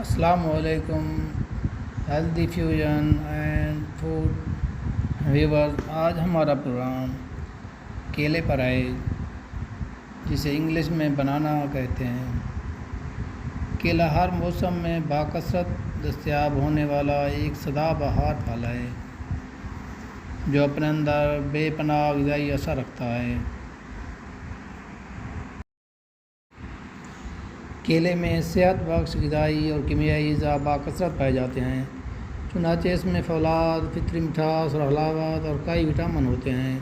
السلام علیکم healthy fusion and food ویور، آج ہمارا پروگرام کیلے پر ہے، جسے انگلش میں بنانا کہتے ہیں۔ کیلا ہر موسم میں باکثرت دستیاب ہونے والا ایک سدا بہار پھل ہے جو اپنے اندر بے پناہ غذائی اثر رکھتا ہے۔ کیلے میں صحت بخش غذائی اور کیمیائی اجزاء باکثرت پائے جاتے ہیں، چنانچہ اس میں فولاد، فطری مٹھاس اور حلاوت اور کئی وٹامن ہوتے ہیں۔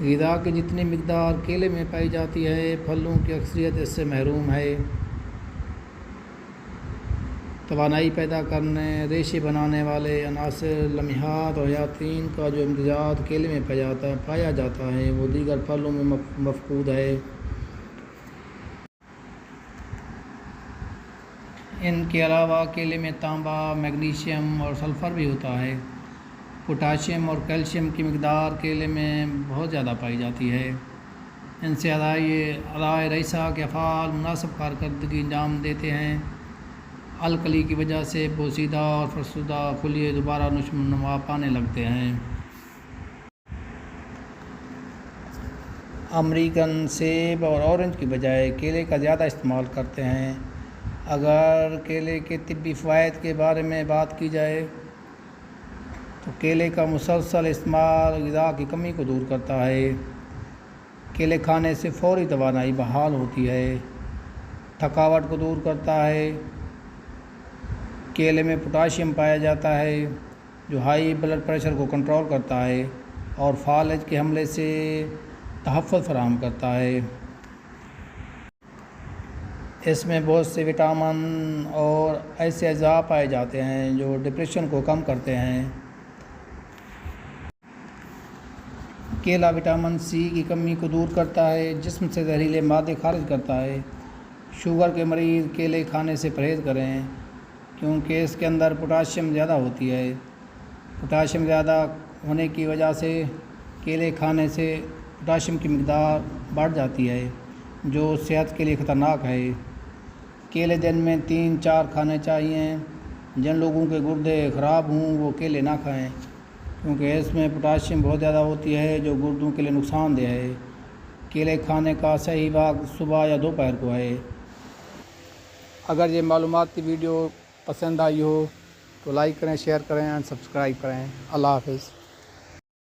غذا کی جتنی مقدار کیلے میں پائی جاتی ہے، پھلوں کی اکثریت اس سے محروم ہے۔ توانائی پیدا کرنے، ریشے بنانے والے عناصر، لمحات اور حیاتین کا جو امتزاج کیلے میں پایا جاتا ہے وہ دیگر پھلوں میں مفقود ہے۔ ان کے علاوہ کیلے میں تانبا، میگنیشیم اور سلفر بھی ہوتا ہے۔ پوٹاشیم اور کیلشیم کی مقدار کیلے میں بہت زیادہ پائی جاتی ہے۔ ان سے اعضائے رئیسہ کے افعال مناسب کارکردگی انجام دیتے ہیں۔ الکلی کی وجہ سے پوسیدہ اور فرسودہ خلیے دوبارہ نشو و نما پانے لگتے ہیں۔ امریکن سیب اور اورنج کی بجائے کیلے کا زیادہ استعمال کرتے ہیں۔ اگر کیلے کے طبی فوائد کے بارے میں بات کی جائے تو کیلے کا مسلسل استعمال غذا کی کمی کو دور کرتا ہے۔ کیلے کھانے سے فوری توانائی بحال ہوتی ہے، تھکاوٹ کو دور کرتا ہے۔ کیلے میں پوٹاشیم پایا جاتا ہے جو ہائی بلڈ پریشر کو کنٹرول کرتا ہے اور فالج کے حملے سے تحفظ فراہم کرتا ہے۔ اس میں بہت سے وٹامن اور ایسے اجزاء پائے جاتے ہیں جو ڈپریشن کو کم کرتے ہیں۔ کیلا وٹامن سی کی کمی کو دور کرتا ہے، جسم سے زہریلے مادے خارج کرتا ہے۔ شوگر کے مریض کیلے کھانے سے پرہیز کریں کیونکہ اس کے اندر پوٹاشیم زیادہ ہوتی ہے۔ پوٹاشیم زیادہ ہونے کی وجہ سے کیلے کھانے سے پوٹاشیم کی مقدار بڑھ جاتی ہے جو صحت کے لیے خطرناک ہے۔ کیلے دن میں 3-4 کھانے چاہیے۔ جن لوگوں کے گردے خراب ہوں وہ کیلے نہ کھائیں کیونکہ اس میں پوٹاشیم بہت زیادہ ہوتی ہے جو گردوں کے لیے نقصان دہ ہے۔ کیلے کھانے کا صحیح وقت صبح یا دوپہر کو ہے۔ اگر یہ معلوماتی ویڈیو پسند آئی ہو تو لائک کریں، شیئر کریں اور سبسکرائب کریں۔ اللہ حافظ۔